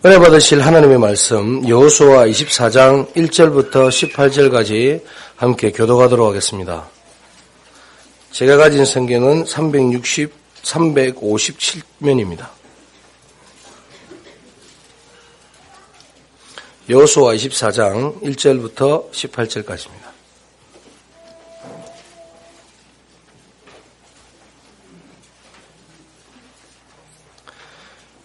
은혜 받으실 하나님의 말씀 여호수아 24장 1절부터 18절까지 함께 교독하도록 하겠습니다. 제가 가진 성경은 357면입니다. 여호수아 24장 1절부터 18절까지입니다.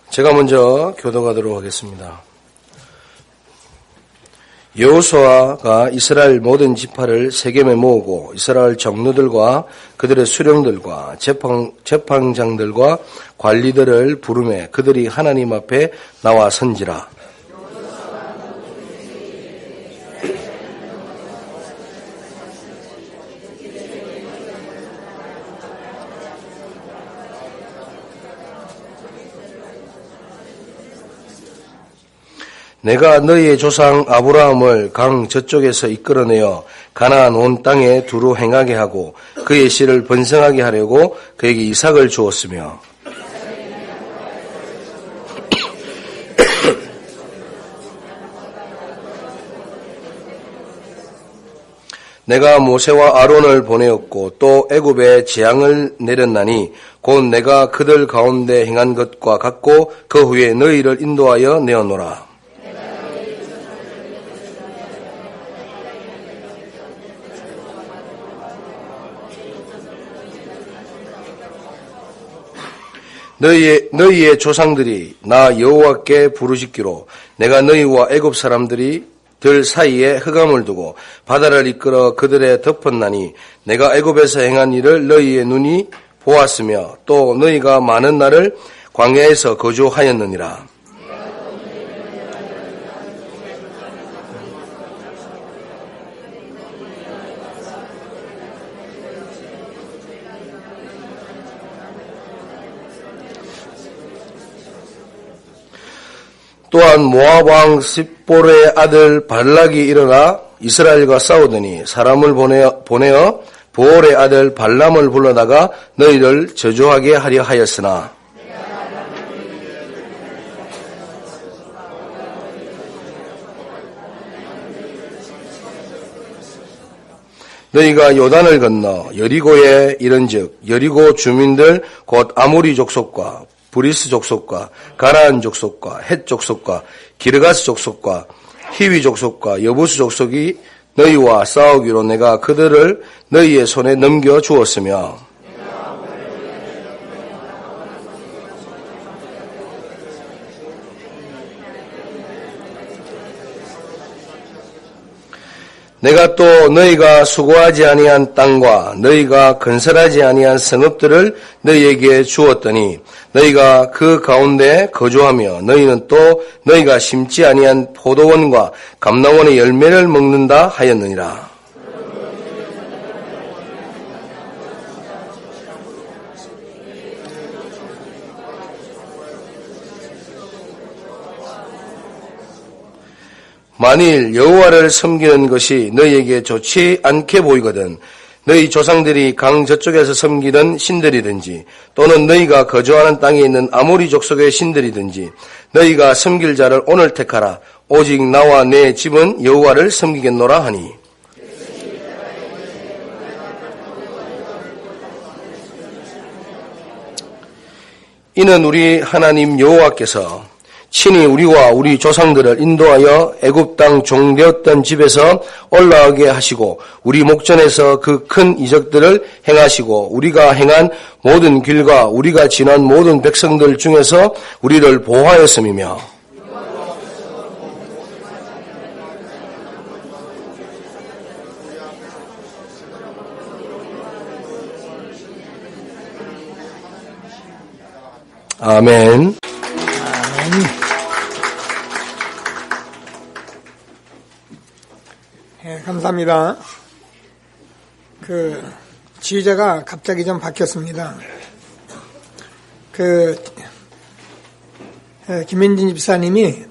제가 먼저 교독하도록 하겠습니다. 여호수아가 이스라엘 모든 지파를 세겜에 모으고 이스라엘 장로들과 그들의 수령들과 재판장들과 관리들을 부르매 그들이 하나님 앞에 나와 선지라. 내가 너희의 조상 아브라함을 강 저쪽에서 이끌어내어 가나안 온 땅에 두루 행하게 하고 그의 씨를 번성하게 하려고 그에게 이삭을 주었으며 내가 모세와 아론을 보내었고 또 애굽에 재앙을 내렸나니 곧 내가 그들 가운데 행한 것과 같고 그 후에 너희를 인도하여 내어노라. 너희의 조상들이 나 여호와께 부르짖기로 내가 너희와 애굽 사람들이 들 사이에 흑암을 두고 바다를 이끌어 그들에 덮었나니 내가 애굽에서 행한 일을 너희의 눈이 보았으며 또 너희가 많은 날을 광야에서 거주하였느니라. 또한 모압 왕 십볼의 아들 발락이 일어나 이스라엘과 싸우더니 사람을 보내어 보올의 아들 발람을 불러다가 너희를 저주하게 하려 하였으나 너희가 요단을 건너 여리고에 이른즉 여리고 주민들 곧 아모리 족속과 브리스 족속과 가나안 족속과 헷 족속과 기르가스 족속과 히위 족속과 여부스 족속이 너희와 싸우기로 내가 그들을 너희의 손에 넘겨 주었으며 내가 또 너희가 수고하지 아니한 땅과 너희가 건설하지 아니한 성읍들을 너희에게 주었더니 너희가 그 가운데 거주하며 너희는 또 너희가 심지 아니한 포도원과 감람원의 열매를 먹는다 하였느니라. 만일 여호와를 섬기는 것이 너희에게 좋지 않게 보이거든 너희 조상들이 강 저쪽에서 섬기던 신들이든지 또는 너희가 거주하는 땅에 있는 아모리 족속의 신들이든지 너희가 섬길 자를 오늘 택하라. 오직 나와 내 집은 여호와를 섬기겠노라 하니 이는 우리 하나님 여호와께서 친히 우리와 우리 조상들을 인도하여 애굽 땅 종되었던 집에서 올라오게 하시고 우리 목전에서 그 큰 이적들을 행하시고 우리가 행한 모든 길과 우리가 지난 모든 백성들 중에서 우리를 보호하였음이며 아멘. 네, 감사합니다. 지휘자가 갑자기 좀 바뀌었습니다. 김현진 집사님이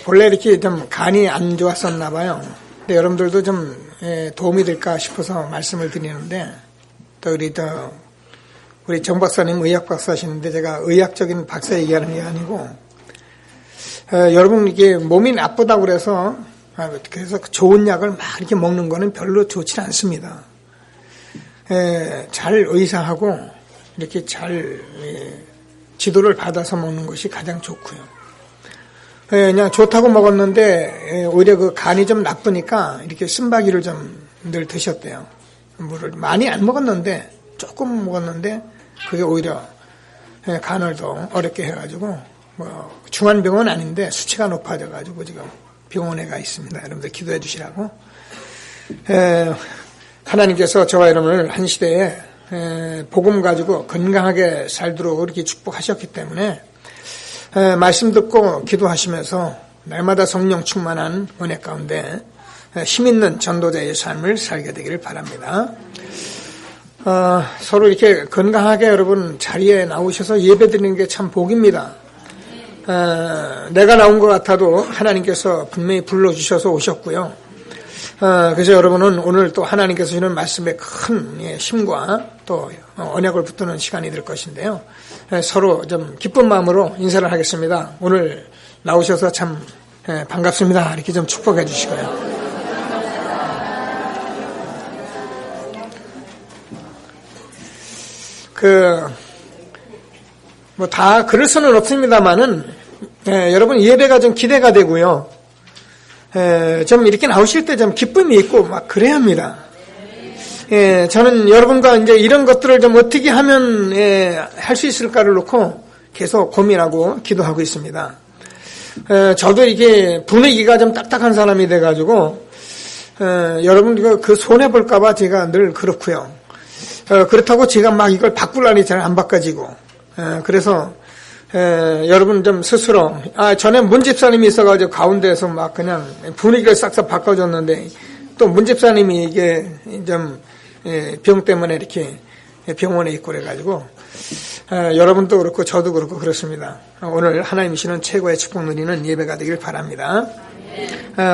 본래 이렇게 좀 간이 안 좋았었나 봐요. 근데 여러분들도 좀 도움이 될까 싶어서 말씀을 드리는데 또 우리 우리 정 박사님 의학 박사시는데 제가 의학적인 박사 얘기하는 게 아니고, 여러분 이게 몸이 나쁘다고 그래서 좋은 약을 막 이렇게 먹는 거는 별로 좋지 않습니다. 잘 의사하고 이렇게 잘 지도를 받아서 먹는 것이 가장 좋고요. 그냥 좋다고 먹었는데 오히려 그 간이 좀 나쁘니까 이렇게 쓴바귀를 좀 늘 드셨대요. 물을 많이 안 먹었는데 조금 먹었는데 그게 오히려 간을 더 어렵게 해가지고 뭐 중환병은 아닌데 수치가 높아져가지고 지금 병원에 가 있습니다. 여러분들 기도해 주시라고. 하나님께서 저와 여러분을 한 시대에 복음 가지고 건강하게 살도록 이렇게 축복하셨기 때문에 말씀 듣고 기도하시면서 날마다 성령 충만한 은혜 가운데 힘있는 전도자의 삶을 살게 되기를 바랍니다. 서로 이렇게 건강하게 여러분 자리에 나오셔서 예배드리는 게 참 복입니다. 내가 나온 것 같아도 하나님께서 분명히 불러주셔서 오셨고요. 그래서 여러분은 오늘 또 하나님께서 주는 말씀에 큰 힘과 또 언약을 붙드는 시간이 될 것인데요. 서로 좀 기쁜 마음으로 인사를 하겠습니다. 오늘 나오셔서 참 반갑습니다. 이렇게 좀 축복해 주시고요. 뭐 다 그럴 수는 없습니다만은 여러분 예배가 좀 기대가 되고요. 좀 이렇게 나오실 때 좀 기쁨이 있고 막 그래야 합니다. 저는 여러분과 이제 이런 것들을 좀 어떻게 하면 할 수 있을까를 놓고 계속 고민하고 기도하고 있습니다. 저도 이게 분위기가 좀 딱딱한 사람이 돼가지고 여러분 그 손해 볼까봐 제가 늘 그렇고요. 그렇다고 제가 막 이걸 바꾸려니 잘 안 바꿔지고 그래서 여러분 좀 스스로 전에 문 집사님이 있어가지고 가운데에서 막 그냥 분위기를 싹싹 바꿔줬는데 또 문 집사님이 이게 좀 병 때문에 이렇게 병원에 있고 그래가지고 여러분도 그렇고 저도 그렇고 그렇습니다. 오늘 하나님이 주시는 최고의 축복 누리는 예배가 되길 바랍니다.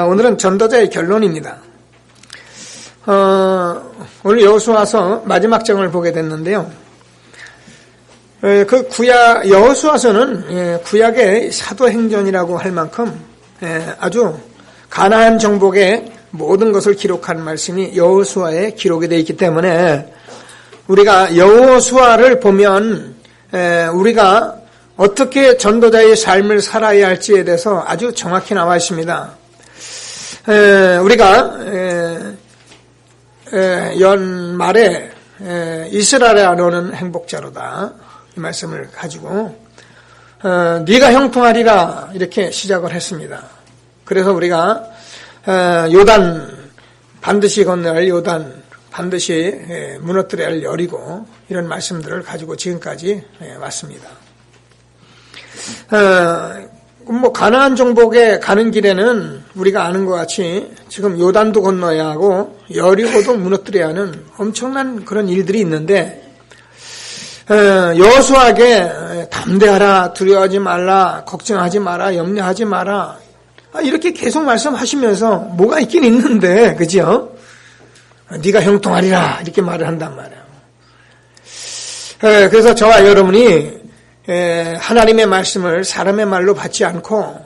오늘은 전도자의 결론입니다. 오늘 여호수아서 마지막 장을 보게 됐는데요. 그 여호수아서는 구약의 사도행전이라고 할 만큼 아주 가나안 정복의 모든 것을 기록한 말씀이 여호수아에 기록이 되어 있기 때문에 우리가 여호수아를 보면 우리가 어떻게 전도자의 삶을 살아야 할지에 대해서 아주 정확히 나와 있습니다. 우리가 연말에 이스라엘에 안오는 행복자로다 이 말씀을 가지고 네가 형통하리라 이렇게 시작을 했습니다. 그래서 우리가 요단 반드시 건너야 할 요단 반드시 무너뜨려야 할 여리고 이런 말씀들을 가지고 지금까지 왔습니다. 뭐 가나안 정복에 가는 길에는 우리가 아는 것 같이 지금 요단도 건너야 하고 여리고도 무너뜨려야 하는 엄청난 그런 일들이 있는데 여호수아에게 담대하라, 두려워하지 말라, 걱정하지 마라, 염려하지 마라 이렇게 계속 말씀하시면서 뭐가 있긴 있는데 그죠? 네가 형통하리라 이렇게 말을 한단 말이에요. 그래서 저와 여러분이 하나님의 말씀을 사람의 말로 받지 않고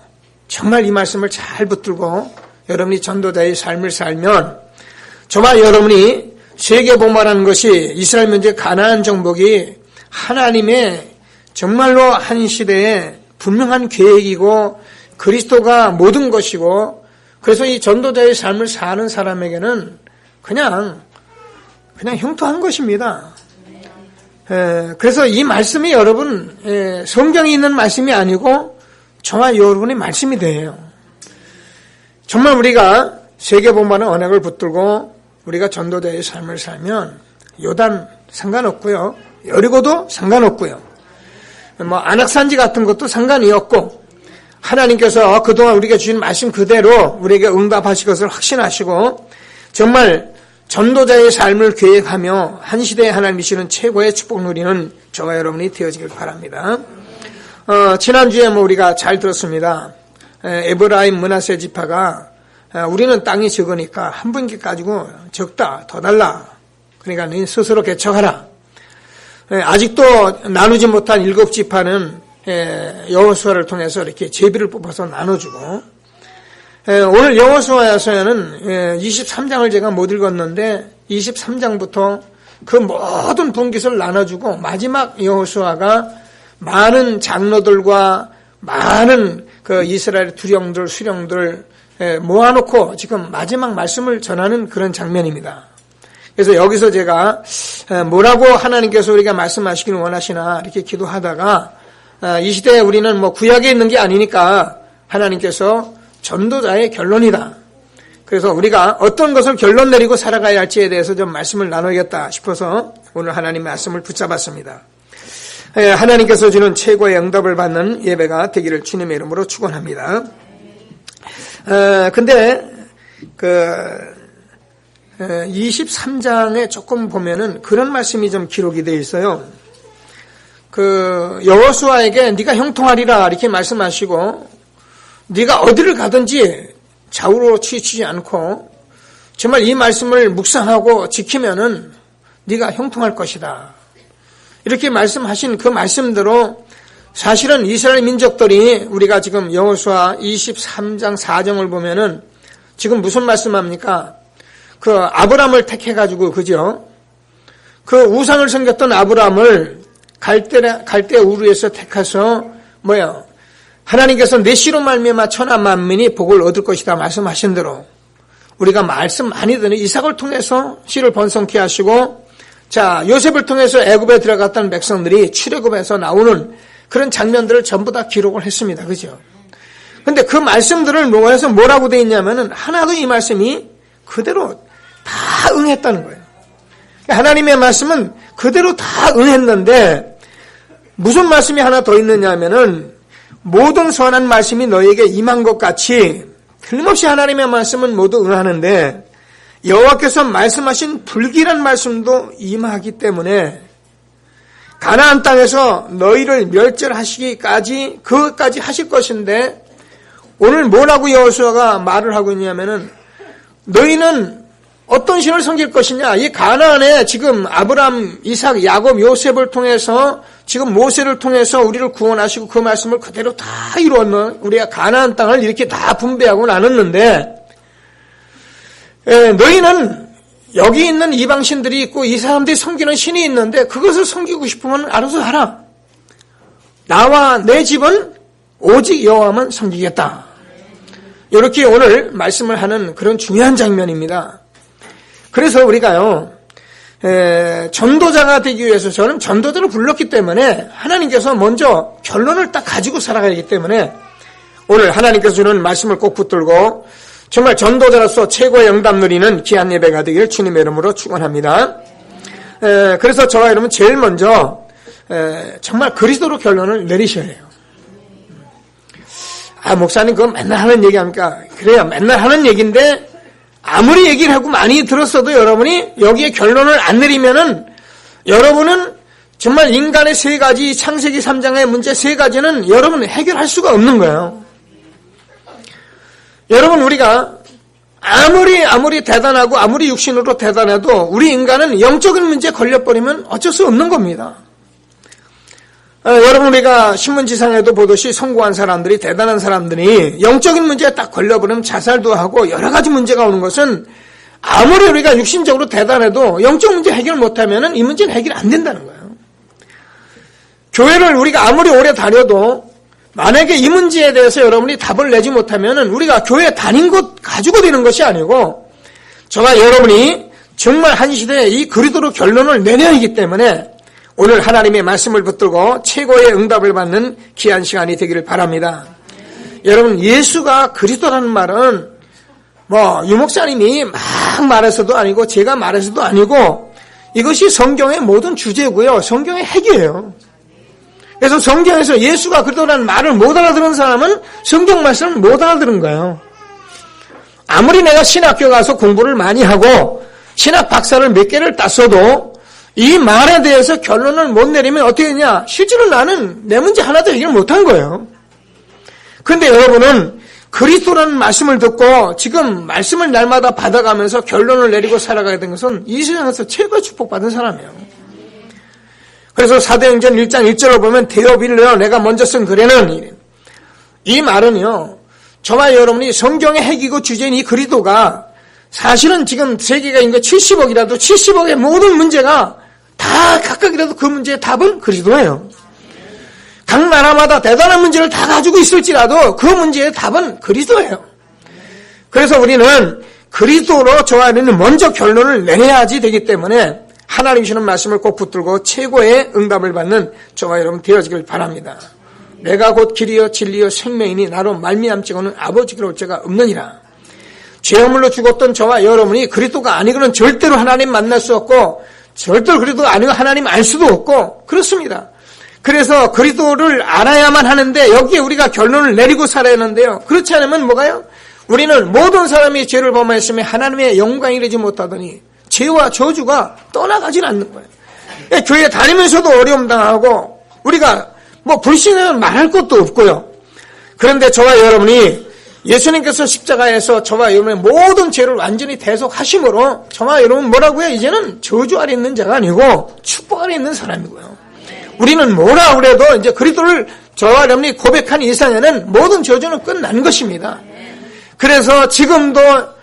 정말 이 말씀을 잘 붙들고 여러분이 전도자의 삶을 살면 저와 여러분이 세계복음화라는 것이 이스라엘 민족의 가나안 정복이 하나님의 정말로 한 시대에 분명한 계획이고 그리스도가 모든 것이고 그래서 이 전도자의 삶을 사는 사람에게는 그냥 형통한 것입니다. 그래서 이 말씀이 여러분 성경에 있는 말씀이 아니고 저와 여러분의 말씀이 돼요. 정말 우리가 세계복음화는 언약을 붙들고 우리가 전도자의 삶을 살면 요단 상관없고요. 여리고도 상관없고요. 뭐 안악산지 같은 것도 상관이 없고 하나님께서 그동안 우리가 주신 말씀 그대로 우리에게 응답하실 것을 확신하시고 정말 전도자의 삶을 계획하며 한 시대에 하나님이 주시는 최고의 축복 누리는 저와 여러분이 되어지길 바랍니다. 지난주에 우리가 잘 들었습니다. 에브라임 므낫세 지파가 우리는 땅이 적으니까 한 분께 가지고 적다 더 달라. 그러니까 너 스스로 개척하라. 아직도 나누지 못한 7지파는 여호수아를 통해서 이렇게 제비를 뽑아서 나눠주고, 오늘 여호수아서에는 23장을 제가 못 읽었는데 23장부터 그 모든 분깃을 나눠주고 마지막 여호수아가 많은 장로들과 많은 그 이스라엘 두령들, 수령들 모아놓고 지금 마지막 말씀을 전하는 그런 장면입니다. 그래서 여기서 제가 뭐라고 하나님께서 우리가 말씀하시기를 원하시나 이렇게 기도하다가 이 시대에 우리는 뭐 구약에 있는 게 아니니까 하나님께서 전도자의 결론이다. 그래서 우리가 어떤 것을 결론 내리고 살아가야 할지에 대해서 좀 말씀을 나누겠다 싶어서 오늘 하나님의 말씀을 붙잡았습니다. 하나님께서 주는 최고의 응답을 받는 예배가 되기를 주님의 이름으로 축원합니다. 근데 23장에 조금 보면은 그런 말씀이 좀 기록이 되어 있어요. 여호수아에게 네가 형통하리라 이렇게 말씀하시고 네가 어디를 가든지 좌우로 치우치지 않고 정말 이 말씀을 묵상하고 지키면은 네가 형통할 것이다. 이렇게 말씀하신 그 말씀대로 사실은 이스라엘 민족들이 우리가 지금 여호수아 23장 4정을 보면은 지금 무슨 말씀합니까? 아브람을 택해가지고, 그죠? 우상을 섬겼던 아브람을 갈대 우르에서 택해서, 하나님께서 내 씨로 말미암아 천하 만민이 복을 얻을 것이다 말씀하신 대로, 우리가 말씀 많이 듣는 이삭을 통해서 씨를 번성케 하시고, 요셉을 통해서 애굽에 들어갔던 백성들이 출애굽에서 나오는 그런 장면들을 전부 다 기록을 했습니다. 그죠? 근데 그 말씀들을 모아서 뭐라고 되어 있냐면은 하나도 이 말씀이 그대로 다 응했다는 거예요. 하나님의 말씀은 그대로 다 응했는데 무슨 말씀이 하나 더 있느냐면은 모든 선한 말씀이 너에게 임한 것 같이 틀림없이 하나님의 말씀은 모두 응하는데 여호와께서 말씀하신 불길한 말씀도 임하기 때문에 가나안 땅에서 너희를 멸절하시기까지 그것까지 하실 것인데 오늘 뭐라고 여호수아가 말을 하고 있냐면은 너희는 어떤 신을 섬길 것이냐? 이 가나안에 지금 아브람, 이삭, 야곱, 요셉을 통해서 지금 모세를 통해서 우리를 구원하시고 그 말씀을 그대로 다 이루었는 우리가 가나안 땅을 이렇게 다 분배하고 나눴는데 너희는 여기 있는 이방신들이 있고 이 사람들이 섬기는 신이 있는데 그것을 섬기고 싶으면 알아서 하라. 나와 내 집은 오직 여호와만 섬기겠다. 이렇게 오늘 말씀을 하는 그런 중요한 장면입니다. 그래서 우리가요, 전도자가 되기 위해서 저는 전도자를 불렀기 때문에 하나님께서 먼저 결론을 딱 가지고 살아가기 때문에 오늘 하나님께서 주는 말씀을 꼭 붙들고 정말 전도자로서 최고의 응답 누리는 귀한 예배가 되길 주님의 이름으로 축원합니다. 그래서 저와 여러분 제일 먼저 정말 그리스도로 결론을 내리셔야 해요. 목사님 그거 맨날 하는 얘기 합니까? 그래요. 맨날 하는 얘기인데 아무리 얘기를 하고 많이 들었어도 여러분이 여기에 결론을 안 내리면은 여러분은 정말 인간의 세 가지 창세기 3장의 문제 세 가지는 여러분은 해결할 수가 없는 거예요. 여러분 우리가 아무리 대단하고 아무리 육신으로 대단해도 우리 인간은 영적인 문제에 걸려버리면 어쩔 수 없는 겁니다. 여러분 우리가 신문지상에도 보듯이 성공한 사람들이 대단한 사람들이 영적인 문제에 딱 걸려버리면 자살도 하고 여러 가지 문제가 오는 것은 아무리 우리가 육신적으로 대단해도 영적 문제 해결 못하면 이 문제는 해결 안 된다는 거예요. 교회를 우리가 아무리 오래 다녀도 만약에 이 문제에 대해서 여러분이 답을 내지 못하면 우리가 교회 다닌 것 가지고 되는 것이 아니고 저와 여러분이 정말 한 시대에 이 그리스도로 결론을 내려야 하기 때문에 오늘 하나님의 말씀을 붙들고 최고의 응답을 받는 귀한 시간이 되기를 바랍니다. 여러분 예수가 그리스도라는 말은 유 목사님이 막 말해서도 아니고 제가 말해서도 아니고 이것이 성경의 모든 주제고요. 성경의 핵이에요. 그래서 성경에서 예수가 그리스도라는 말을 못 알아들은 사람은 성경 말씀을 못 알아들은 거예요. 아무리 내가 신학교 가서 공부를 많이 하고 신학 박사를 몇 개를 땄어도 이 말에 대해서 결론을 못 내리면 어떻게 되냐? 실제로 나는 내 문제 하나도 해결 못한 거예요. 그런데 여러분은 그리스도라는 말씀을 듣고 지금 말씀을 날마다 받아가면서 결론을 내리고 살아가게 된 것은 이 세상에서 최고의 축복받은 사람이에요. 그래서 사도행전 1장 1절을 보면 데오빌레여 내가 먼저 쓴 글에는 이 말은요. 저와 여러분이 성경의 핵이고 주제인 이 그리스도가 사실은 지금 세계가 인구 70억이라도 70억의 모든 문제가 다 각각이라도 그 문제의 답은 그리스도예요. 각 나라마다 대단한 문제를 다 가지고 있을지라도 그 문제의 답은 그리스도예요. 그래서 우리는 그리스도로 저와 여러분이 먼저 결론을 내려야지 되기 때문에 하나님 주시는 말씀을 꼭 붙들고 최고의 응답을 받는 저와 여러분 되어지길 바랍니다. 내가 곧 길이요 진리요 생명이니 나로 말미암지고는 아버지께로 올 자가 없느니라. 죄물로 죽었던 저와 여러분이 그리스도가 아니고는 절대로 하나님 만날 수 없고 절대로 그리스도가 아니고 하나님 알 수도 없고 그렇습니다. 그래서 그리스도를 알아야만 하는데 여기에 우리가 결론을 내리고 살아야 하는데요. 그렇지 않으면 뭐가요? 우리는 모든 사람이 죄를 범하였으며 하나님의 영광이 이르지 못하더니 죄와 저주가 떠나가질 않는 거예요. 교회 다니면서도 어려움 당하고 우리가 불신하면 말할 것도 없고요. 그런데 저와 여러분이 예수님께서 십자가에서 저와 여러분의 모든 죄를 완전히 대속하심으로 저와 여러분 뭐라고요? 이제는 저주 아래 있는 자가 아니고 축복 아래 있는 사람이고요. 우리는 뭐라 그래도 이제 그리스도를 저와 여러분이 고백한 이상에는 모든 저주는 끝난 것입니다. 그래서 지금도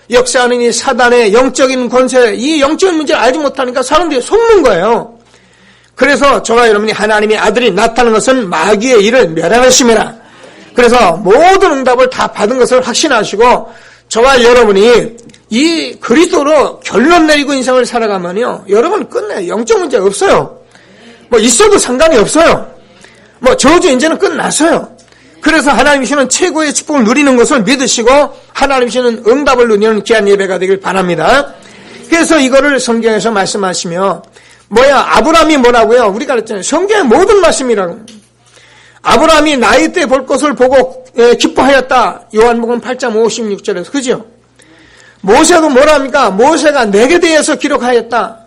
역사하는 이 사단의 영적인 권세, 이 영적인 문제를 알지 못하니까 사람들이 속는 거예요. 그래서 저와 여러분이 하나님의 아들이 나타나는 것은 마귀의 일을 멸하심이라. 그래서 모든 응답을 다 받은 것을 확신하시고 저와 여러분이 이 그리스도로 결론 내리고 인생을 살아가면요. 여러분 끝내 영적 문제 없어요. 있어도 상관이 없어요. 저주 이제는 끝났어요. 그래서 하나님 주시는 최고의 축복을 누리는 것을 믿으시고 하나님 주시는 응답을 누리는 귀한 예배가 되길 바랍니다. 그래서 이거를 성경에서 말씀하시며 아브라함이 뭐라고요? 우리가 그랬잖아요. 성경의 모든 말씀이라고. 아브라함이 나이 때 볼 것을 보고 기뻐하였다. 요한복음 8장 56절에서 그죠? 모세도 뭐랍니까? 모세가 내게 대해서 기록하였다.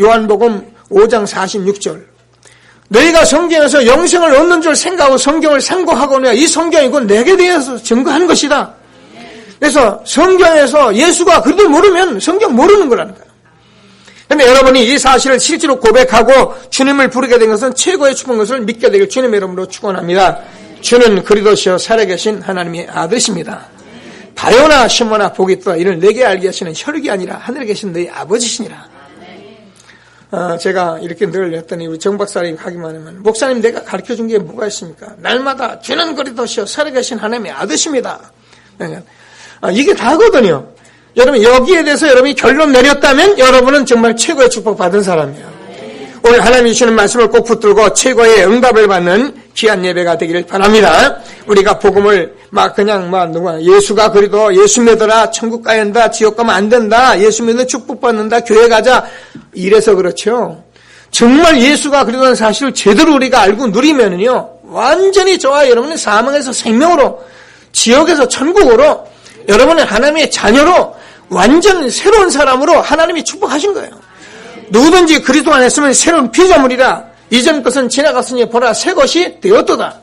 요한복음 5장 46절. 너희가 성경에서 영생을 얻는 줄 생각하고 성경을 상고하거나 이 성경이 곧 내게 대해서 증거하는 것이다. 그래서 성경에서 예수가 그래도 모르면 성경 모르는 거라는 거예요. 그런데 여러분이 이 사실을 실제로 고백하고 주님을 부르게 된 것은 최고의 축복인 것을 믿게 되길 주님의 이름으로 축원합니다. 주는 그리스도시여 살아계신 하나님의 아들이십니다. 바요나 시몬아 복이 있다. 이를 내게 알게 하시는 혈육이 아니라 하늘에 계신 너희 아버지시니라. 제가 이렇게 늘 했더니 우리 정 박사님 가기만 하면 목사님 내가 가르쳐준 게 뭐가 있습니까? 날마다 주는 그리스도시여 살아계신 하나님의 아들이십니다. 이게 다거든요. 여러분 여기에 대해서 여러분이 결론 내렸다면 여러분은 정말 최고의 축복 받은 사람이에요. 오늘 하나님이 주시는 말씀을 꼭 붙들고 최고의 응답을 받는 귀한 예배가 되기를 바랍니다. 우리가 복음을 예수가 그리도 예수 믿어라 천국 가야 한다 지옥 가면 안 된다 예수 믿는 축복 받는다 교회 가자 이래서 그렇죠. 정말 예수가 그리도는 사실을 제대로 우리가 알고 누리면은요 완전히 저와 여러분의 사망에서 생명으로 지옥에서 천국으로 여러분의 하나님의 자녀로 완전 새로운 사람으로 하나님이 축복하신 거예요. 누구든지 그리스도 안에 있으면 새로운 피조물이라 이전 것은 지나갔으니 보라 새 것이 되었도다.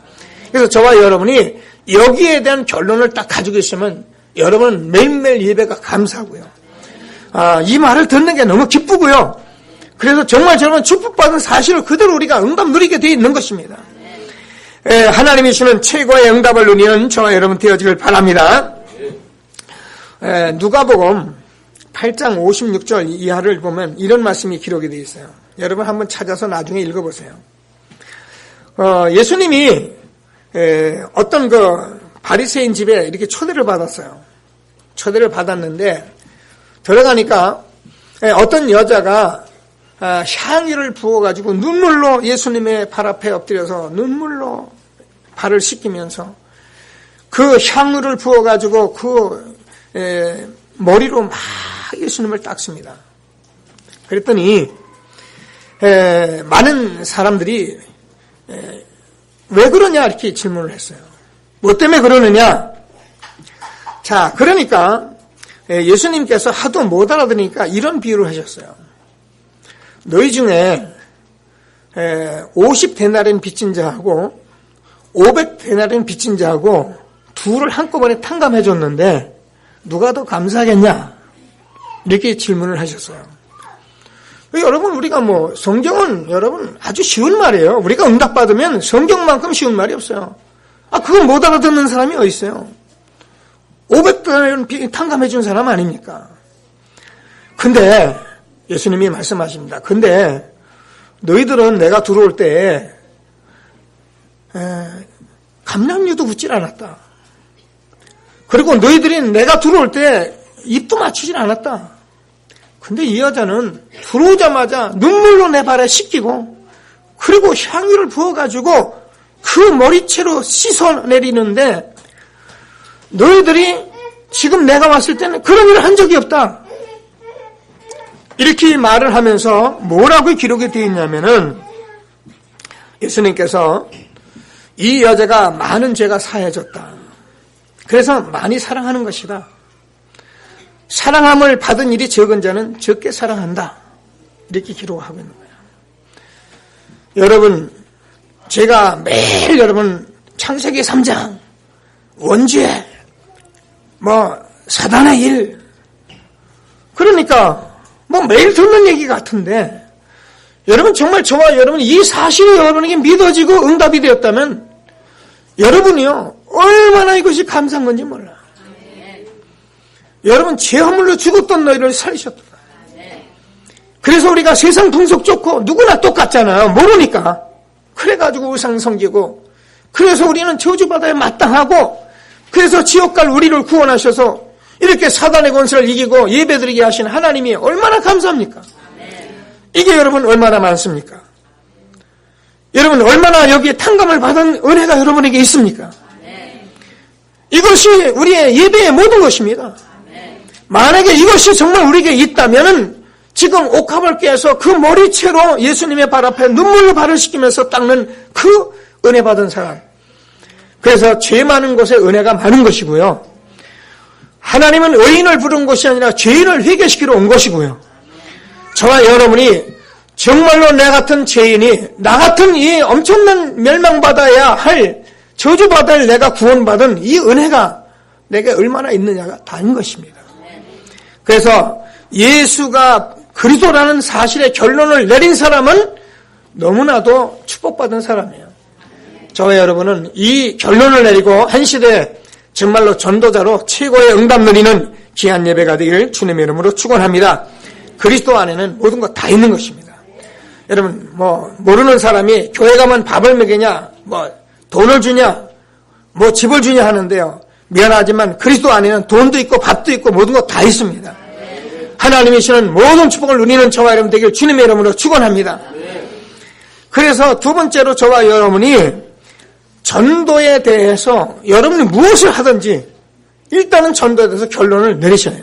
그래서 저와 여러분이 여기에 대한 결론을 딱 가지고 있으면 여러분은 매일매일 예배가 감사하고요. 이 말을 듣는 게 너무 기쁘고요. 그래서 정말 여러분 축복받은 사실을 그대로 우리가 응답 누리게 되어 있는 것입니다. 하나님이 주는 최고의 응답을 누리는 저와 여러분 되어지길 바랍니다. 누가복음 8장 56절 이하를 보면 이런 말씀이 기록이 되어 있어요. 여러분 한번 찾아서 나중에 읽어보세요. 예수님이 어떤 바리새인 집에 이렇게 초대를 받았어요. 초대를 받았는데 들어가니까 어떤 여자가 향유를 부어가지고 눈물로 예수님의 발 앞에 엎드려서 눈물로 발을 씻기면서 그 향유를 부어가지고 머리로 막 예수님을 닦습니다. 그랬더니 많은 사람들이 왜 그러냐 이렇게 질문을 했어요. 뭐 때문에 그러느냐? 자, 그러니까 예수님께서 하도 못 알아들으니까 이런 비유를 하셨어요. 너희 중에 50데나리온 빚진 자하고 500데나리온 빚진 자하고 둘을 한꺼번에 탕감해 줬는데 누가 더 감사하겠냐? 이렇게 질문을 하셨어요. 여러분, 우리가 성경은 여러분 아주 쉬운 말이에요. 우리가 응답받으면 성경만큼 쉬운 말이 없어요. 그거 못 알아듣는 사람이 어디 있어요? 500번 탕감해 준 사람 아닙니까? 근데 예수님이 말씀하십니다. 근데 너희들은 내가 들어올 때 감람류도 붙질 않았다. 그리고 너희들이 내가 들어올 때 입도 맞추질 않았다. 근데 이 여자는 들어오자마자 눈물로 내 발에 씻기고 그리고 향유를 부어가지고 그 머리채로 씻어내리는데 너희들이 지금 내가 왔을 때는 그런 일을 한 적이 없다. 이렇게 말을 하면서 뭐라고 기록이 되어 있냐면은 예수님께서 이 여자가 많은 죄가 사해졌다. 그래서 많이 사랑하는 것이다. 사랑함을 받은 일이 적은 자는 적게 사랑한다. 이렇게 기록하고 있는 거예요. 여러분, 제가 매일 여러분 창세기 3장, 원죄, 사단의 일, 그러니까 매일 듣는 얘기 같은데 여러분 정말 저와 여러분 이 사실이 여러분에게 믿어지고 응답이 되었다면 여러분이요 얼마나 이것이 감사한 건지 몰라. 여러분 죄허물로 죽었던 너희를 살리셨다. 그래서 우리가 세상 풍속 좋고 누구나 똑같잖아요. 모르니까. 그래가지고 우상 섬기고 그래서 우리는 저주받아야 마땅하고 그래서 지옥 갈 우리를 구원하셔서 이렇게 사단의 권세를 이기고 예배드리게 하신 하나님이 얼마나 감사합니까? 이게 여러분 얼마나 많습니까? 여러분 얼마나 여기에 탕감을 받은 은혜가 여러분에게 있습니까? 이것이 우리의 예배의 모든 것입니다. 만약에 이것이 정말 우리에게 있다면은 지금 옥합을 깨서 그 머리채로 예수님의 발 앞에 눈물로 발을 씻기면서 닦는 그 은혜 받은 사람. 그래서 죄 많은 곳에 은혜가 많은 것이고요. 하나님은 의인을 부른 것이 아니라 죄인을 회개시키러 온 것이고요. 저와 여러분이 정말로 내 같은 죄인이 나 같은 이 엄청난 멸망받아야 할 저주받아야 할 내가 구원받은 이 은혜가 내게 얼마나 있느냐가 다른 것입니다. 그래서 예수가 그리스도라는 사실의 결론을 내린 사람은 너무나도 축복받은 사람이에요. 저와 여러분은 이 결론을 내리고 한 시대에 정말로 전도자로 최고의 응답 누리는 귀한 예배가 되기를 주님의 이름으로 축원합니다. 그리스도 안에는 모든 것 다 있는 것입니다. 여러분 모르는 사람이 교회 가면 밥을 먹이냐 돈을 주냐 집을 주냐 하는데요. 미안하지만 그리스도 안에는 돈도 있고 밥도 있고 모든 것 다 있습니다. 하나님이 주시는 모든 축복을 누리는 저와 여러분 되기를 주님의 이름으로 축원합니다. 그래서 두 번째로 저와 여러분이 전도에 대해서 여러분이 무엇을 하든지 일단은 전도에 대해서 결론을 내리셔야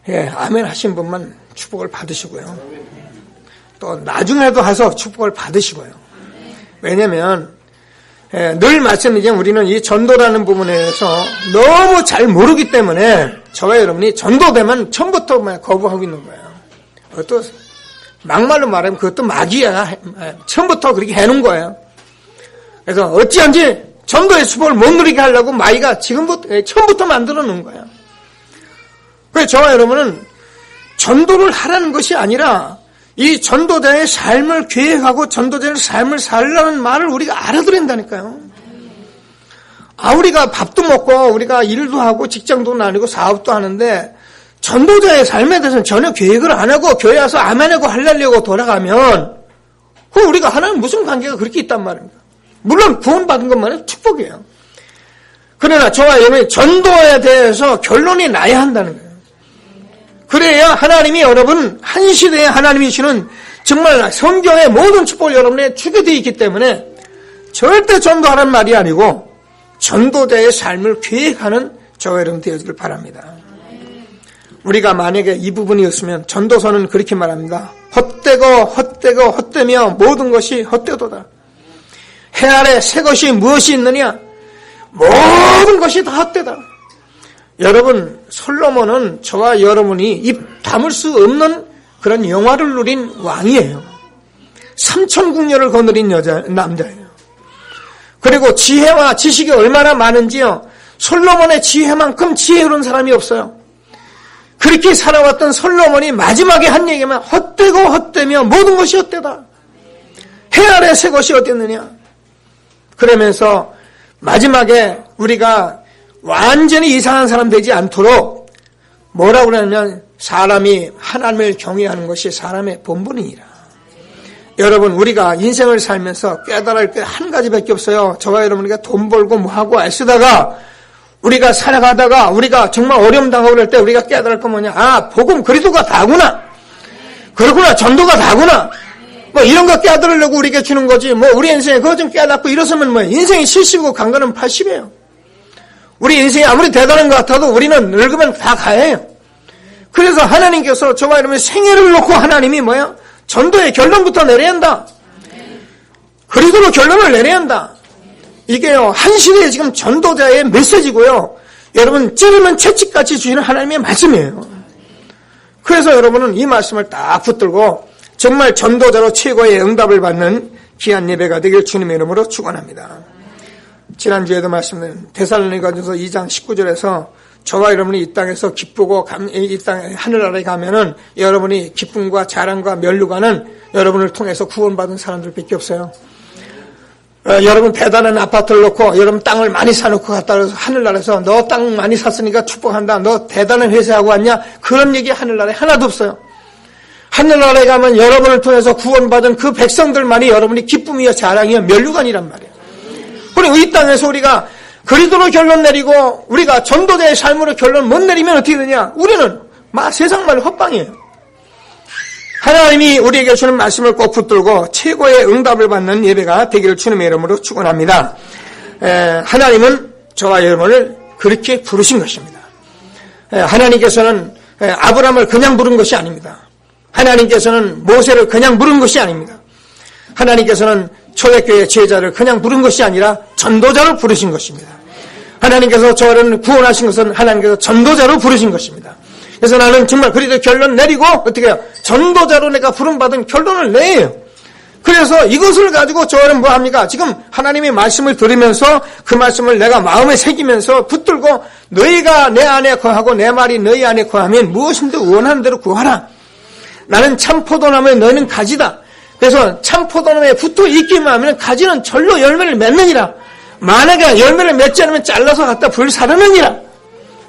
해요. 아멘 하신 분만 축복을 받으시고요. 또 나중에도 가서 축복을 받으시고요. 왜냐하면 늘 말씀드리지만 우리는 이 전도라는 부분에서 너무 잘 모르기 때문에 저와 여러분이 전도되면 처음부터 거부하고 있는 거예요. 그것도 막말로 말하면 그것도 마귀야. 처음부터 그렇게 해놓은 거예요. 그래서 어찌한지 전도의 축복을 못 누리게 하려고 마귀가 처음부터 만들어 놓은 거예요. 그래서 저와 여러분은 전도를 하라는 것이 아니라 이 전도자의 삶을 계획하고 전도자의 삶을 살라는 말을 우리가 알아들어야 된다니까요. 우리가 밥도 먹고 우리가 일도 하고 직장도 다니고 사업도 하는데 전도자의 삶에 대해서는 전혀 계획을 안 하고 교회 와서 아멘하고 할렐루야고 돌아가면 그럼 우리가 하나님 무슨 관계가 그렇게 있단 말입니다. 물론 구원받은 것만은 축복이에요. 그러나 저와 여러분이 전도에 대해서 결론이 나야 한다는 거예요. 그래야 하나님이 여러분 한 시대에 하나님이 주는 정말 성경의 모든 축복을 여러분에 주게 되어 있기 때문에 절대 전도하라는 말이 아니고 전도자의 삶을 계획하는 저와 여러분 되어지길 바랍니다. 우리가 만약에 이 부분이었으면 전도서는 그렇게 말합니다. 헛되며 모든 것이 헛되도다. 해 아래 새 것이 무엇이 있느냐? 모든 것이 다 헛되다. 여러분 솔로몬은 저와 여러분이 입 다물 수 없는 그런 영화를 누린 왕이에요. 3,000국녀를 거느린 남자예요. 그리고 지혜와 지식이 얼마나 많은지요. 솔로몬의 지혜만큼 지혜로운 사람이 없어요. 그렇게 살아왔던 솔로몬이 마지막에 한 얘기만 헛되고 헛되며 모든 것이 헛되다. 해 아래 새 것이 어땠느냐. 그러면서 마지막에 우리가 완전히 이상한 사람 되지 않도록 뭐라고 그러냐면 사람이 하나님을 경외하는 것이 사람의 본분이니라. 여러분 우리가 인생을 살면서 깨달을 게 한 가지밖에 없어요. 저와 여러분이가 돈 벌고 뭐하고 애쓰다가 우리가 살아가다가 우리가 정말 어려움 당하고 그럴 때 우리가 깨달을 건 뭐냐. 아, 복음 그리스도가 다구나. 그렇구나. 전도가 다구나. 뭐 이런 거 깨달으려고 우리에게 주는 거지. 뭐 우리 인생에 그거 좀 깨닫고 이러서면 뭐야. 인생이 70이고 강간은 80이에요. 우리 인생이 아무리 대단한 것 같아도 우리는 늙으면 다 가해요. 그래서 하나님께서 저와 여러분의 생애를 놓고 하나님이 뭐야? 전도의 결론부터 내려야 한다. 그리스도로 결론을 내려야 한다. 이게요, 한 시대에 지금 전도자의 메시지고요. 여러분, 찌르면 채찍같이 주시는 하나님의 말씀이에요. 그래서 여러분은 이 말씀을 딱 붙들고 정말 전도자로 최고의 응답을 받는 귀한 예배가 되길 주님의 이름으로 축원합니다. 지난주에도 말씀드린 데살로니가전서 2장 19절에서 저와 여러분이 이 땅에서 기쁘고 이 땅 하늘나라에 가면은 여러분이 기쁨과 자랑과 면류관은 여러분을 통해서 구원받은 사람들밖에 없어요. 여러분 대단한 아파트를 놓고 여러분 땅을 많이 사놓고 갔다 그래서 하늘나라에서 너 땅 많이 샀으니까 축복한다. 너 대단한 회사하고 왔냐? 그런 얘기 하늘나라에 하나도 없어요. 하늘나라에 가면 여러분을 통해서 구원받은 그 백성들만이 여러분이 기쁨이여 자랑이여 면류관이란 말이에요. 그리고 이 땅에서 우리가 그리스도로 결론 내리고 우리가 전도자의 삶으로 결론 못 내리면 어떻게 되냐? 우리는 세상 말 헛방이에요. 하나님이 우리에게 주는 말씀을 꼭 붙들고 최고의 응답을 받는 예배가 되기를 주님의 이름으로 축원합니다. 하나님은 저와 여러분을 그렇게 부르신 것입니다. 하나님께서는 아브라함을 그냥 부른 것이 아닙니다. 하나님께서는 모세를 그냥 부른 것이 아닙니다. 하나님께서는 초대교회 제자를 그냥 부른 것이 아니라 전도자로 부르신 것입니다. 하나님께서 저를 구원하신 것은 하나님께서 전도자로 부르신 것입니다. 그래서 나는 정말 그리스도 결론 내리고 어떻게 해요? 전도자로 내가 부름받은 결론을 내요. 그래서 이것을 가지고 저는 뭐합니까? 지금 하나님의 말씀을 들으면서 그 말씀을 내가 마음에 새기면서 붙들고 너희가 내 안에 거하고 내 말이 너희 안에 거하면 무엇인지 원하는 대로 구하라. 나는 참 포도나무에 너희는 가지다. 그래서 참 포도나무에 붙어 있기만 하면 가지는 절로 열매를 맺느니라. 만약에 열매를 맺지 않으면 잘라서 갖다 불사르느니라.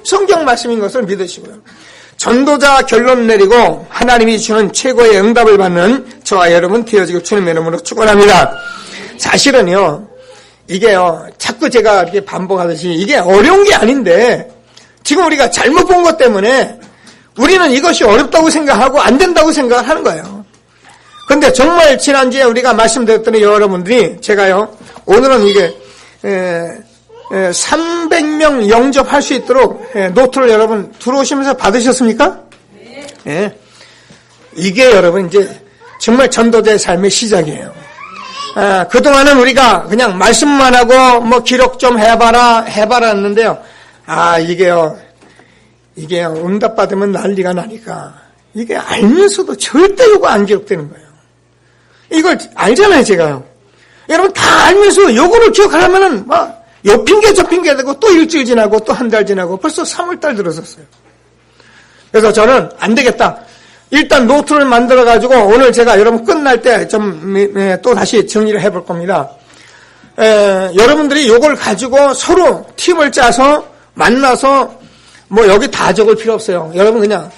성경 말씀인 것을 믿으시고요. 전도자 결론 내리고 하나님이 주는 최고의 응답을 받는 저와 여러분 되어지길 주님의 이름으로 축원합니다. 사실은요, 이게요, 자꾸 제가 이렇게 반복하듯이 이게 어려운 게 아닌데 지금 우리가 잘못 본 것 때문에 우리는 이것이 어렵다고 생각하고 안 된다고 생각을 하는 거예요. 근데 정말 지난주에 우리가 말씀드렸더니 여러분들이 제가요, 오늘은 이게 300명 영접할 수 있도록 노트를 여러분 들어오시면서 받으셨습니까? 네. 이게 여러분 이제 정말 전도자의 삶의 시작이에요. 그동안은 우리가 그냥 말씀만 하고 뭐 기록 좀 해봐라 했는데요. 이게요 응답받으면 난리가 나니까 이게 알면서도 절대 요거 안 기록되는 거예요. 이걸 알잖아요, 제가요. 여러분 다 알면서 요거를 기억하려면은 막 요 핑계 저 핑계 되고 또 일주일 지나고 또 한 달 지나고 벌써 3월달 들어섰어요. 그래서 저는 안 되겠다. 일단 노트를 만들어 가지고 오늘 제가 여러분 끝날 때 좀 또 다시 정리를 해볼 겁니다. 여러분들이 요걸 가지고 서로 팀을 짜서 만나서 뭐 여기 다 적을 필요 없어요. 여러분 그냥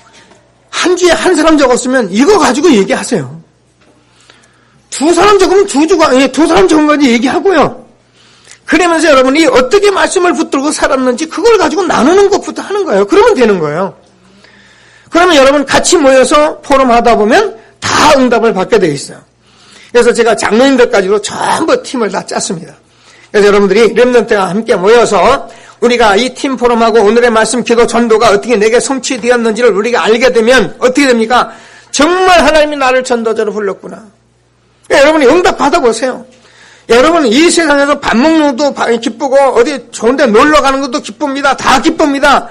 한 주에 한 사람 적었으면 이거 가지고 얘기하세요. 두 사람 적으면 두 사람 적은 거지 얘기하고요. 그러면서 여러분이 어떻게 말씀을 붙들고 살았는지 그걸 가지고 나누는 것부터 하는 거예요. 그러면 되는 거예요. 그러면 여러분 같이 모여서 포럼 하다 보면 다 응답을 받게 돼 있어요. 그래서 제가 장로님들까지도 전부 팀을 다 짰습니다. 그래서 여러분들이 렘넌트가 함께 모여서 우리가 이 팀 포럼하고 오늘의 말씀 기도 전도가 어떻게 내게 성취되었는지를 우리가 알게 되면 어떻게 됩니까? 정말 하나님이 나를 전도자로 불렀구나. 그러니까 여러분이 응답 받아보세요. 여러분 이 세상에서 밥 먹는 것도 기쁘고 어디 좋은데 놀러 가는 것도 기쁩니다. 다 기쁩니다.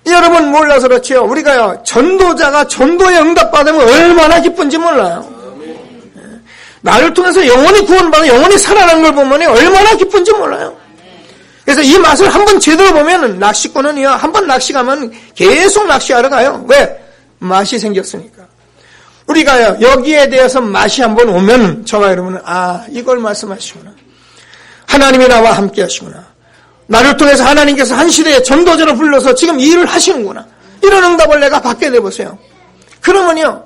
여러분 몰라서 그렇지요. 우리가요 전도자가 전도에 응답받으면 얼마나 기쁜지 몰라요. 나를 통해서 영원히 구원받아 영원히 살아나는 걸 보면 얼마나 기쁜지 몰라요. 그래서 이 맛을 한번 제대로 보면 낚시꾼은요, 한번 낚시 가면 계속 낚시하러 가요. 왜? 맛이 생겼으니까. 우리가요, 여기에 대해서 맛이 한번 오면 저와 여러분은, 이걸 말씀하시구나. 하나님이 나와 함께 하시구나. 나를 통해서 하나님께서 한 시대에 전도자를 불러서 지금 이 일을 하시는구나. 이런 응답을 내가 받게 되보세요. 그러면요,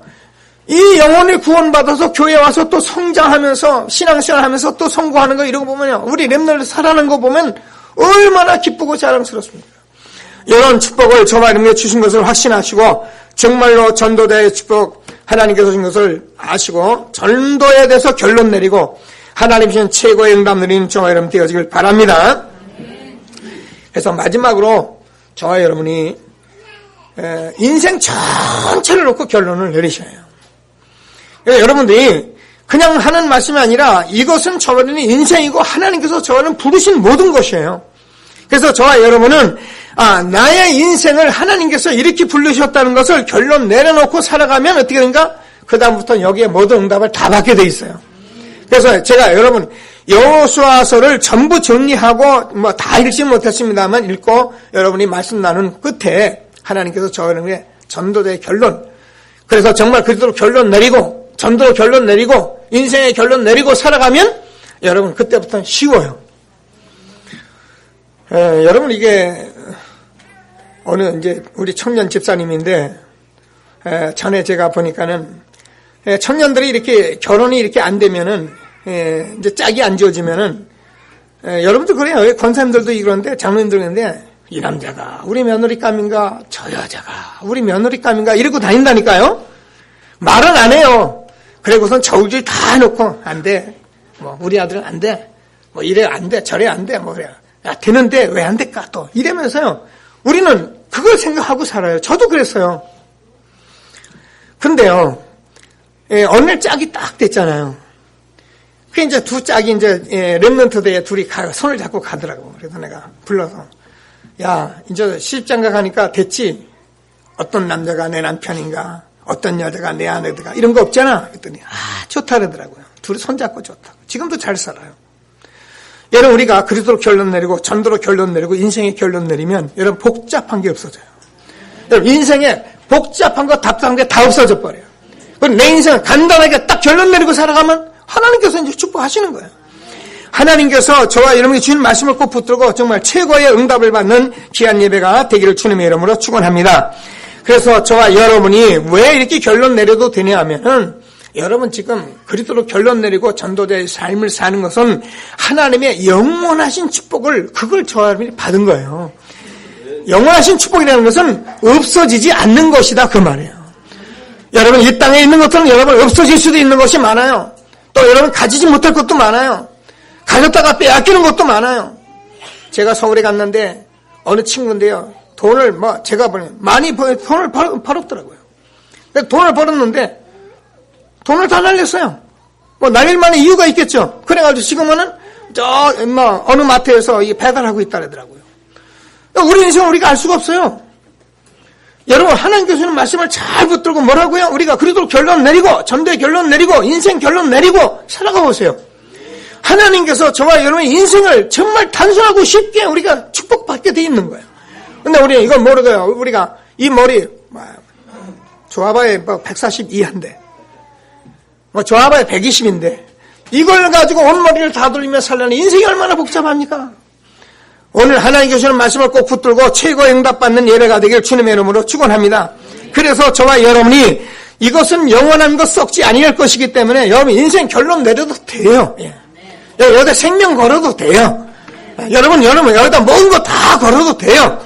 이 영혼을 구원받아서 교회 와서 또 성장하면서 신앙생활 하면서 또 성공하는 거 이런 거 보면요, 우리 렘넌트 살아가는 거 보면 얼마나 기쁘고 자랑스럽습니까? 이런 축복을 저와 여러분에게 주신 것을 확신하시고 정말로 전도자의 축복 하나님께서 주신 것을 아시고 전도에 대해서 결론 내리고 하나님 주신 최고의 응답 누리는 저와 여러분 되어지길 바랍니다. 그래서 마지막으로 저와 여러분이 인생 전체를 놓고 결론을 내리셔야 해요. 여러분들이 그냥 하는 말씀이 아니라 이것은 저와는 인생이고 하나님께서 저와는 부르신 모든 것이에요. 그래서 저와 여러분은 나의 인생을 하나님께서 이렇게 부르셨다는 것을 결론 내려놓고 살아가면 어떻게 되는가? 그 다음부터 여기에 모든 응답을 다 받게 돼 있어요. 그래서 제가 여러분 여호수아서를 전부 정리하고 다 읽지 못했습니다만 읽고 여러분이 말씀 나눈 끝에 하나님께서 저에게 전도자의 결론, 그래서 정말 그대로 결론 내리고 전도로 결론 내리고 인생의 결론 내리고 살아가면 여러분 그때부터는 쉬워요. 여러분 이게 어느 이제 우리 청년 집사님인데 전에 제가 보니까는 청년들이 이렇게 결혼이 이렇게 안 되면은 이제 짝이 안 지어지면은 여러분도 그래요. 권사님들도 그런데 장로님들 그런데 이 남자가 우리 며느리감인가 저 여자가 우리 며느리감인가 이러고 다닌다니까요. 말은 안 해요. 그리고선 저울질 다 해놓고 안 돼. 우리 아들은 안 돼. 이래 안 돼. 저래 안 돼. 그래. 야, 되는데 왜 안 될까 또 이러면서요. 우리는 그걸 생각하고 살아요. 저도 그랬어요. 근데요. 어느 날 짝이 딱 됐잖아요. 그 이제 두 짝이 이제 렘넌트대에 둘이 손을 잡고 가더라고. 그래서 내가 불러서 야, 이제 시집장가 가니까 됐지. 어떤 남자가 내 남편인가, 어떤 여자가 내 아내인가 이런 거 없잖아. 그랬더니 좋다 그러더라고요. 둘이 손잡고 좋다고. 지금도 잘 살아요. 여러분 우리가 그리스도로 결론 내리고 전도로 결론 내리고 인생의 결론 내리면 여러분 복잡한 게 없어져요. 여러분 인생에 복잡한 거 답답한 게 다 없어져 버려요. 그럼 내 인생을 간단하게 딱 결론 내리고 살아가면 하나님께서 이제 축복하시는 거예요. 하나님께서 저와 여러분이 주신 말씀을 꼭 붙들고 정말 최고의 응답을 받는 귀한 예배가 되기를 주님의 이름으로 축원합니다. 그래서 저와 여러분이 왜 이렇게 결론 내려도 되냐 하면은 여러분 지금 그리스도로 결론 내리고 전도자의 삶을 사는 것은 하나님의 영원하신 축복을 그걸 저와 여러분이 받은 거예요. 영원하신 축복이라는 것은 없어지지 않는 것이다 그 말이에요. 여러분 이 땅에 있는 것들은 여러분 없어질 수도 있는 것이 많아요. 또 여러분 가지지 못할 것도 많아요. 가졌다가 빼앗기는 것도 많아요. 제가 서울에 갔는데 어느 친구인데요. 돈을 제가 많이 돈을 벌었더라고요. 돈을 벌었는데 돈을 다 날렸어요. 날릴 만한 이유가 있겠죠. 그래가지고 지금은 어느 마트에서 배달하고 있다 그러더라고요. 우리 인생은 우리가 알 수가 없어요. 여러분 하나님께서 주는 말씀을 잘 붙들고 뭐라고요? 우리가 그리스도로 결론 내리고 전도의 결론 내리고 인생 결론 내리고 살아가 보세요. 하나님께서 저와 여러분의 인생을 정말 단순하고 쉽게 우리가 축복받게 돼 있는 거예요. 근데 우리 이걸 모르고요. 우리가 이 머리 좋아봐야 142한데 좋아봐야 120인데 이걸 가지고 온 머리를 다 돌리며 살려는 인생이 얼마나 복잡합니까? 오늘 하나님께서 주시는 말씀을 꼭 붙들고 최고의 응답받는 예배가 되길 주님의 이름으로 축원합니다. 그래서 저와 여러분이 이것은 영원한 것 썩지 아니할 것이기 때문에 여러분 인생 결론 내려도 돼요. 여기다 생명 걸어도 돼요. 여러분 여기다 모든 거 다 걸어도 돼요.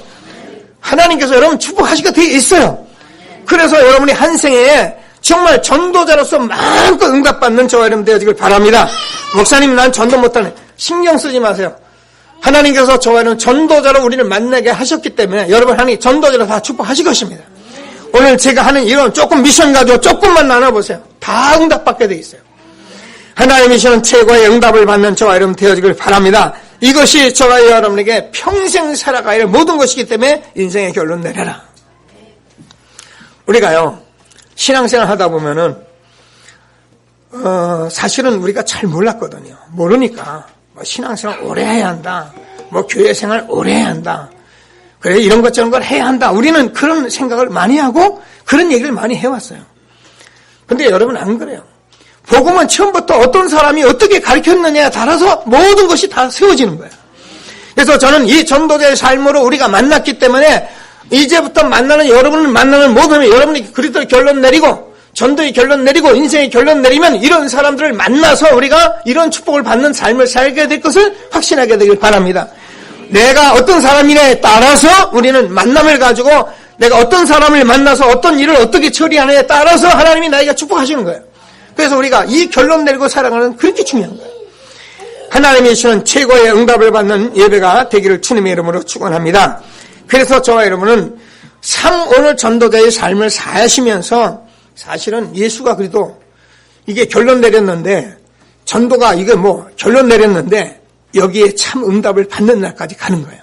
하나님께서 여러분 축복하시게 되어 있어요. 그래서 여러분이 한 생에 정말 전도자로서 마음껏 응답받는 저와 여러분 되어지길 바랍니다. 목사님 난 전도 못하네. 신경 쓰지 마세요. 하나님께서 저와 여러분 전도자로 우리를 만나게 하셨기 때문에 여러분 하나님 전도자로 다 축복하실 것입니다. 오늘 제가 하는 이런 조금 미션 가지고 조금만 나눠보세요. 다 응답받게 되어 있어요. 하나님이 주시는 최고의 응답을 받는 저와 여러분 되어지길 바랍니다. 이것이 저와 여러분에게 평생 살아가야 할 모든 것이기 때문에 인생의 결론 내려라. 우리가요 신앙생활 하다 보면은 사실은 우리가 잘 몰랐거든요. 모르니까 신앙생활 오래 해야 한다. 뭐 교회 생활 오래 해야 한다. 그래 이런 것 저런 걸 해야 한다. 우리는 그런 생각을 많이 하고 그런 얘기를 많이 해왔어요. 근데 여러분 안 그래요. 복음은 처음부터 어떤 사람이 어떻게 가르쳤느냐에 따라서 모든 것이 다 세워지는 거예요. 그래서 저는 이 전도자의 삶으로 우리가 만났기 때문에 이제부터 만나는 여러분을 만나는 모든 여러분이 그리스도의 결론 내리고 전도의 결론 내리고 인생의 결론 내리면 이런 사람들을 만나서 우리가 이런 축복을 받는 삶을 살게 될 것을 확신하게 되길 바랍니다. 내가 어떤 사람이냐에 따라서 우리는 만남을 가지고 내가 어떤 사람을 만나서 어떤 일을 어떻게 처리하느냐에 따라서 하나님이 나에게 축복하시는 거예요. 그래서 우리가 이 결론 내리고 살아가는 그렇게 중요한 거예요. 하나님이 주는 최고의 응답을 받는 예배가 되기를 주님의 이름으로 축원합니다. 그래서 저와 여러분은 오늘 전도자의 삶을 사시면서 사실은 예수가 그래도 이게 결론 내렸는데 전도가 이게 뭐 결론 내렸는데 여기에 참 응답을 받는 날까지 가는 거예요.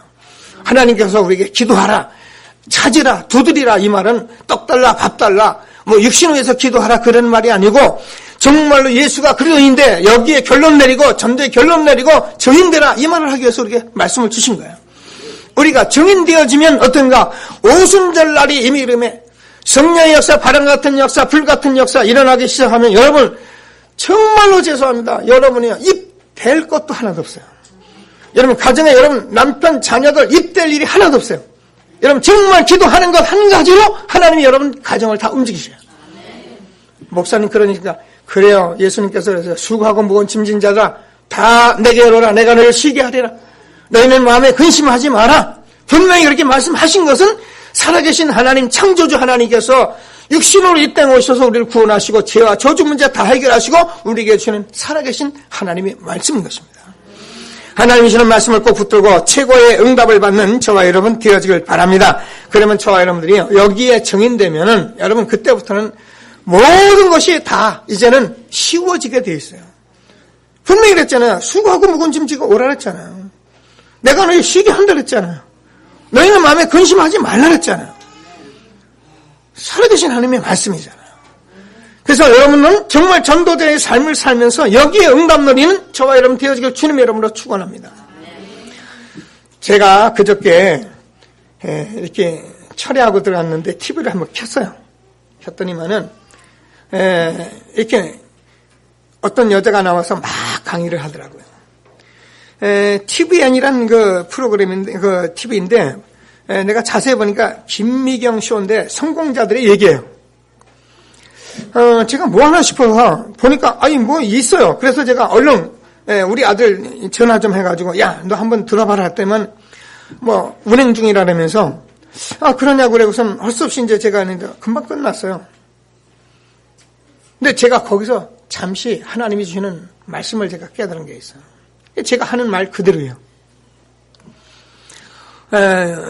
하나님께서 우리에게 기도하라, 찾으라, 두드리라 이 말은 떡 달라, 밥 달라, 뭐 육신을 위해서 기도하라 그런 말이 아니고 정말로 예수가 그리스도인데 여기에 결론 내리고 전도에 결론 내리고 증인되라 이 말을 하기 위해서 우리에게 말씀을 주신 거예요. 우리가 증인되어지면 어떤가? 오순절 날이 이미 이름에 성령의 역사, 바람 같은 역사, 불 같은 역사 일어나기 시작하면 여러분 정말로 죄송합니다. 여러분이요 입댈 것도 하나도 없어요. 여러분 가정에 여러분 남편, 자녀들 입댈 일이 하나도 없어요. 여러분 정말 기도하는 것 한 가지로 하나님이 여러분 가정을 다 움직이셔요. 목사님 그러니까 그래요. 예수님께서 그래서 수고하고 무거운 짐진 자들아 다 내게 오라 내가 너를 쉬게 하리라. 너희는 마음에 근심하지 마라. 분명히 그렇게 말씀하신 것은 살아계신 하나님 창조주 하나님께서 육신으로 이 땅에 오셔서 우리를 구원하시고 죄와 저주 문제 다 해결하시고 우리에게 주는 살아계신 하나님의 말씀인 것입니다. 하나님이 주는 말씀을 꼭 붙들고 최고의 응답을 받는 저와 여러분 되어지길 바랍니다. 그러면 저와 여러분들이 여기에 정인되면은 여러분 그때부터는 모든 것이 다 이제는 쉬워지게 되어 있어요. 분명히 그랬잖아요. 수고하고 무거운 짐 지고 오라 그랬잖아요. 내가 너희 쉬게 한다 그랬잖아요. 너희는 마음에 근심하지 말라 그랬잖아요. 살아계신 하나님의 말씀이잖아요. 그래서 여러분은 정말 전도자의 삶을 살면서 여기에 응답 누리는 저와 여러분 되어지길 주님의 이름으로 축원합니다. 제가 그저께 이렇게 철회하고 들어갔는데 TV를 한번 켰어요. 켰더니만은 이렇게 어떤 여자가 나와서 막 강의를 하더라고요. TVN이라는 그 프로그램인데, 그 TV인데, 내가 자세히 보니까 김미경 쇼인데 성공자들의 얘기예요. 제가 뭐 하나 싶어서 보니까, 뭐 있어요. 그래서 제가 얼른, 우리 아들 전화 좀 해가지고, 야, 너 한번 들어봐라 했더니만, 뭐, 운행 중이라면서, 그러냐고 그래고선 할 수 없이 이제 제가 했는데 금방 끝났어요. 근데 제가 거기서 잠시 하나님이 주시는 말씀을 제가 깨달은 게 있어요. 제가 하는 말 그대로예요.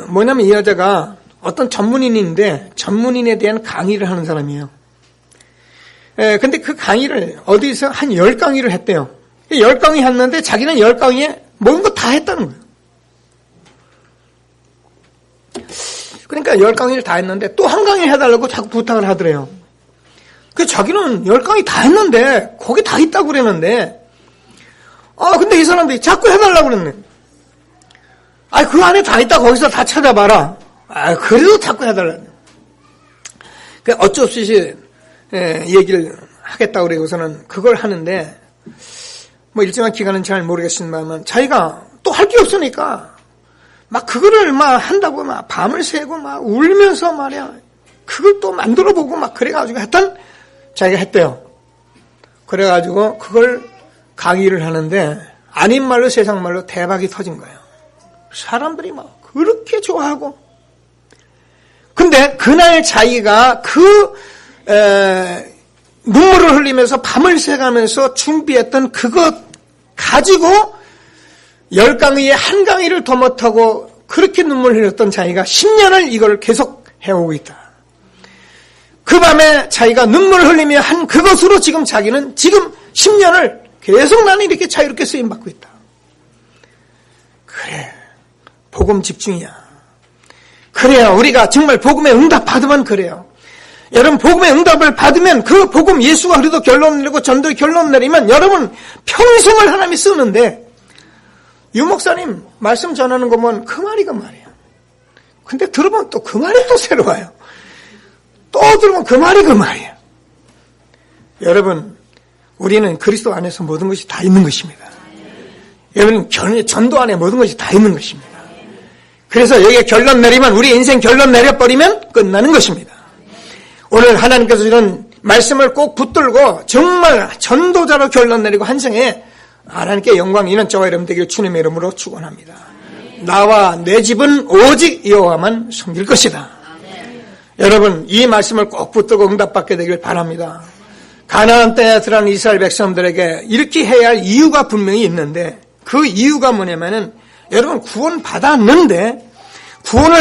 뭐냐면 이 여자가 어떤 전문인인데 전문인에 대한 강의를 하는 사람이에요. 근데 그 강의를 어디서 한 10강의를 했대요. 10강의 했는데 자기는 10강의에 모든 거 다 했다는 거예요. 그러니까 10강의를 다 했는데 또 한 강의 해달라고 자꾸 부탁을 하더래요. 그 자기는 10강의 다 했는데 거기 다 있다고 그랬는데 근데 이 사람들이 자꾸 해달라고 그랬네. 그 안에 다 있다 거기서 다 찾아봐라. 그래도 자꾸 해달라네. 그 어쩔 수 없이 얘기를 하겠다고 그러고서는 그걸 하는데 뭐 일정한 기간은 잘 모르겠습니다만 자기가 또 할 게 없으니까 막 그거를 막 한다고 막 밤을 새고 막 울면서 말이야. 그걸 또 만들어 보고 막 그래가지고 하여튼 자기가 했대요. 그래가지고 그걸 강의를 하는데 아닌 말로 세상 말로 대박이 터진 거예요. 사람들이 막 그렇게 좋아하고 근데 그날 자기가 눈물을 흘리면서 밤을 새가면서 준비했던 그것 가지고 10강의에 한 강의를 더 못하고 그렇게 눈물 흘렸던 자기가 10년을 이걸 계속 해오고 있다. 그 밤에 자기가 눈물을 흘리며 한 그것으로 지금 자기는 지금 10년을 계속 나는 이렇게 자유롭게 쓰임받고 있다. 그래, 복음 집중이야. 그래요, 우리가 정말 복음의 응답 받으면 그래요. 여러분 복음의 응답을 받으면 그 복음 예수가 그래도 결론 내리고 전도의 결론 내리면 여러분 평생을 하나님이 쓰는데 유 목사님 말씀 전하는 거 보면 그 말이 그 말이에요. 근데 들어보면 또 그 말이 또 새로워요. 또 들어보면 그 말이 그 말이에요. 여러분, 우리는 그리스도 안에서 모든 것이 다 있는 것입니다. 여러분, 전도 안에 모든 것이 다 있는 것입니다. 그래서 여기에 결론 내리면, 우리 인생 결론 내려버리면 끝나는 것입니다. 오늘 하나님께서 이런 말씀을 꼭 붙들고 정말 전도자로 결론 내리고 한 생에 하나님께 영광 있는 저와 여러분 되길 주님의 이름으로 축원합니다. 나와 내 집은 오직 여호와만 섬길 것이다. 여러분, 이 말씀을 꼭 붙들고 응답받게 되길 바랍니다. 가나안 땅에 들어간 이스라엘 백성들에게 이렇게 해야 할 이유가 분명히 있는데, 그 이유가 뭐냐면은, 여러분 구원을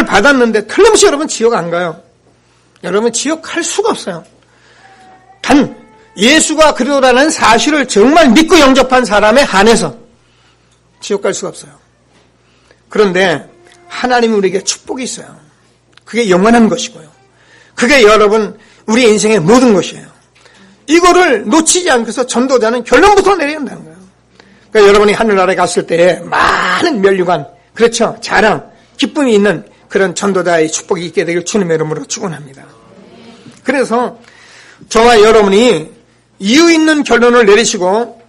받았는데 틀림없이 여러분 지옥 안 가요. 여러분 지옥 갈 수가 없어요. 단 예수가 그리스도라는 사실을 정말 믿고 영접한 사람에 한해서 지옥 갈 수가 없어요. 그런데 하나님이 우리에게 축복이 있어요. 그게 영원한 것이고요. 그게 여러분 우리 인생의 모든 것이에요. 이거를 놓치지 않고서 전도자는 결론부터 내려야 한다는 거예요. 그러니까 여러분이 하늘나라에 갔을 때 많은 면류관, 그렇죠, 자랑, 기쁨이 있는 그런 전도자의 축복이 있게 되길 주님의 이름으로 축원합니다. 그래서 저와 여러분이 이유 있는 결론을 내리시고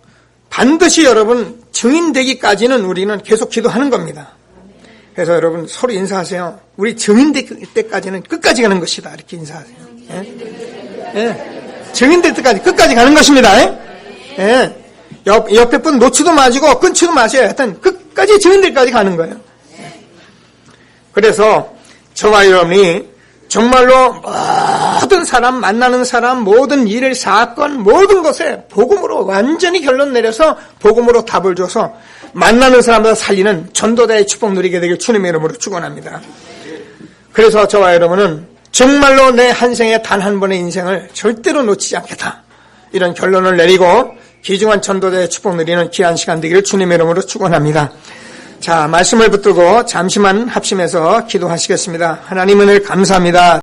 반드시 여러분 증인되기까지는 우리는 계속 기도하는 겁니다. 그래서 여러분 서로 인사하세요. 우리 증인될 때까지는 끝까지 가는 것이다. 이렇게 인사하세요. 예? 증인될 때까지 끝까지 가는 것입니다. 예? 옆에 분 놓치도 마시고 끊지도 마셔야 하여튼 끝까지 증인들까지 가는 거예요. 그래서 저와 여러분이 정말로 모든 사람, 만나는 사람, 모든 일, 사건, 모든 것에 복음으로 완전히 결론 내려서 복음으로 답을 줘서 만나는 사람마다 살리는 전도자의 축복 누리게 되길 주님의 이름으로 축원합니다. 그래서 저와 여러분은 정말로 내 한 생에 단 한 번의 인생을 절대로 놓치지 않겠다. 이런 결론을 내리고 귀중한 전도자의 축복 누리는 귀한 시간 되기를 주님의 이름으로 축원합니다. 자, 말씀을 붙들고 잠시만 합심해서 기도하시겠습니다. 하나님 은혜를 감사합니다.